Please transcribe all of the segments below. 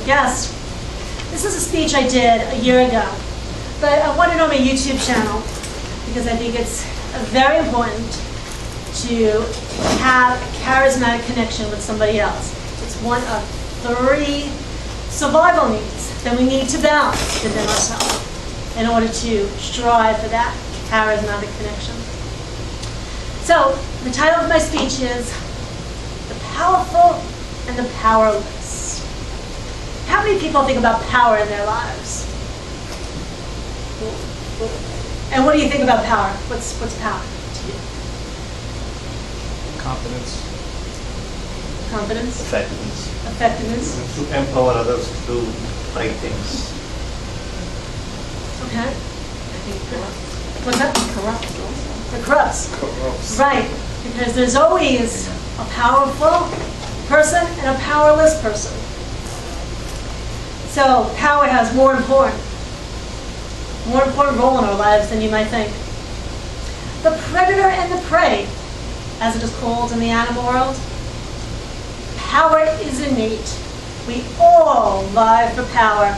guest. This is a speech I did a year ago, but I want it on my YouTube channel because I think it's very important to have a charismatic connection with somebody else. It's one of 3 survival needs that we need to balance within ourselves in order to strive for that charismatic connection. So, the title of my speech is The Powerful and the Powerless. How many people think about power in their lives? And what do you think about power? What's power to you? Confidence. Confidence? Effectiveness. Effectiveness? To empower others to do right things. Okay. What's that? Corrupt. It corrupts. Right. Because there's always a powerful person and a powerless person. So power has more important role in our lives than you might think. The predator and the prey, as it is called in the animal world, power is innate. We all vie for power.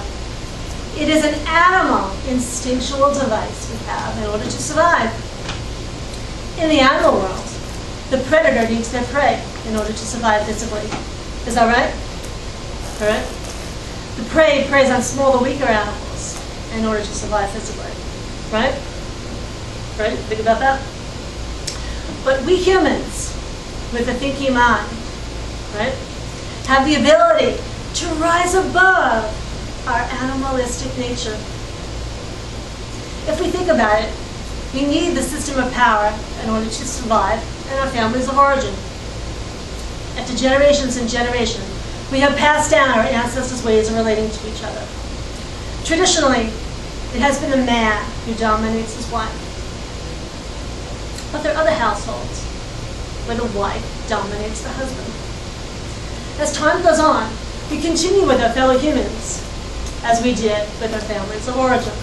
It is an animal instinctual device we have in order to survive. In the animal world, the predator needs their prey in order to survive physically. Is that right? Correct? The prey preys on smaller, weaker animals in order to survive physically. Right? Right? Think about that. But we humans, with a thinking mind, right, have the ability to rise above our animalistic nature. If we think about it, we need the system of power in order to survive in our families of origin. After generations and generations, we have passed down our ancestors' ways of relating to each other. Traditionally, it has been the man who dominates his wife. But there are other households where the wife dominates the husband. As time goes on, we continue with our fellow humans, as we did with our families of origin.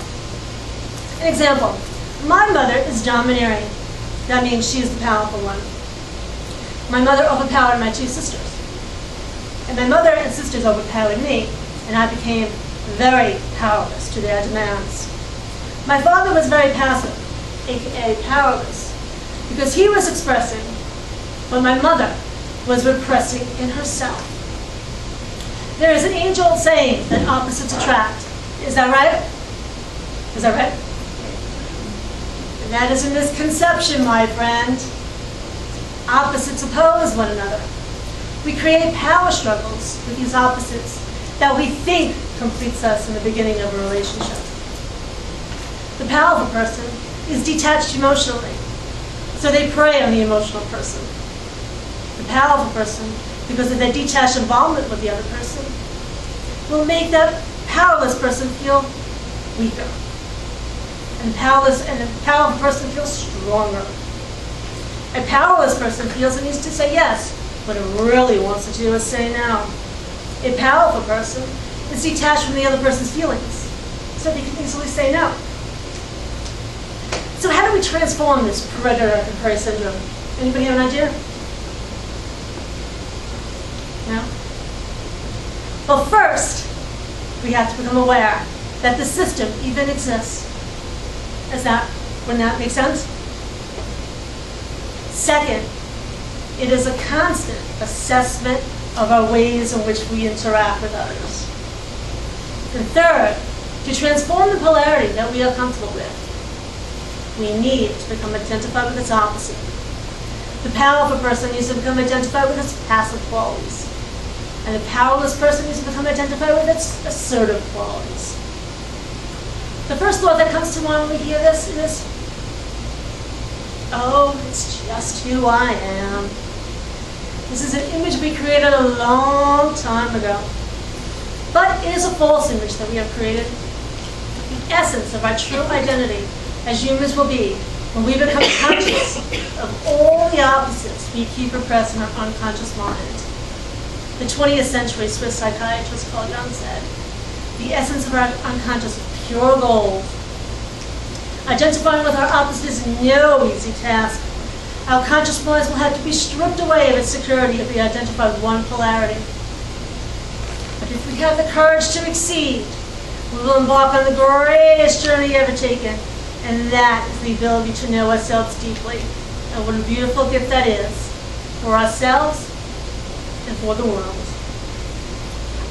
An example, my mother is domineering. That means she is the powerful one. My mother overpowered my 2 sisters. And my mother and sisters overpowered me, and I became very powerless to their demands. My father was very passive, aka powerless, because he was expressing what my mother was repressing in herself. There is an age-old saying that opposites attract. Is that right? Is that right? And that is a misconception, my friend. Opposites oppose one another. We create power struggles with these opposites that we think completes us in the beginning of a relationship. The powerful person is detached emotionally, so they prey on the emotional person. The powerful person, because of their detached involvement with the other person, will make that powerless person feel weaker. And the powerful person feels stronger. A powerless person feels it needs to say yes. What it really wants to do is say no. A powerful person is detached from the other person's feelings, so they can easily say no. So how do we transform this predator and prey syndrome? Anybody have an idea? No? Well, first, we have to become aware that the system even exists. Wouldn't that make sense? Second, it is a constant assessment of our ways in which we interact with others. And third, to transform the polarity that we are comfortable with, we need to become identified with its opposite. The powerful person needs to become identified with its passive qualities. And the powerless person needs to become identified with its assertive qualities. The first thought that comes to mind when we hear this is, oh, it's just who I am. This is an image we created a long time ago. But it is a false image that we have created. The essence of our true identity as humans will be when we become conscious of all the opposites we keep repressed in our unconscious mind. The 20th century Swiss psychiatrist Carl Jung said, the essence of our unconscious is pure gold. Identifying with our opposites is no easy task. Our conscious minds will have to be stripped away of its security if we identify with one polarity. The If we have the courage to exceed, we will embark on the greatest journey ever taken, and that is the ability to know ourselves deeply. And what a beautiful gift that is for ourselves and for the world.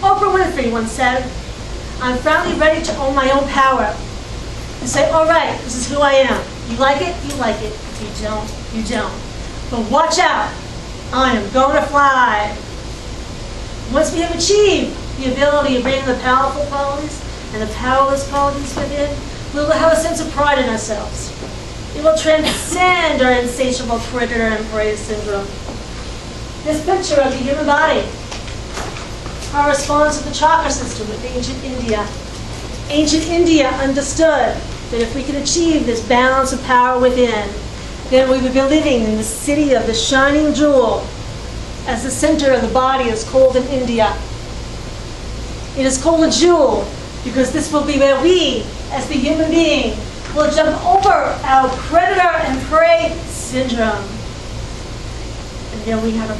Oprah Winfrey once said, "I'm finally ready to own my own power. And say, all right, this is who I am. You like it, you like it. If you don't, you don't. But watch out, I am going to fly." Once we have achieved the ability of bringing the powerful qualities and the powerless qualities within, we will have a sense of pride in ourselves. It will transcend our insatiable predator and prey syndrome. This picture of the human body corresponds to the chakra system of ancient India. Ancient India understood that if we could achieve this balance of power within, then we would be living in the city of the shining jewel, as the center of the body is called in India. It is called a jewel because this will be where we, as the human being, will jump over our predator and prey syndrome. And there we have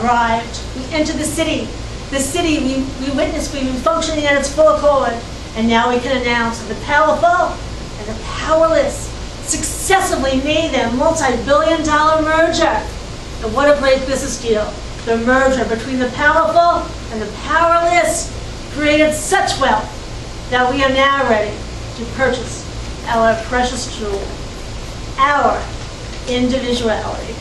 arrived. We enter the city. The city we witnessed, we've been functioning at its full accord. And now we can announce that the powerful and the powerless successively made their multi-billion-dollar merger. And what a great business deal. The merger between the powerful and the powerless created such wealth that we are now ready to purchase our precious jewel, our individuality.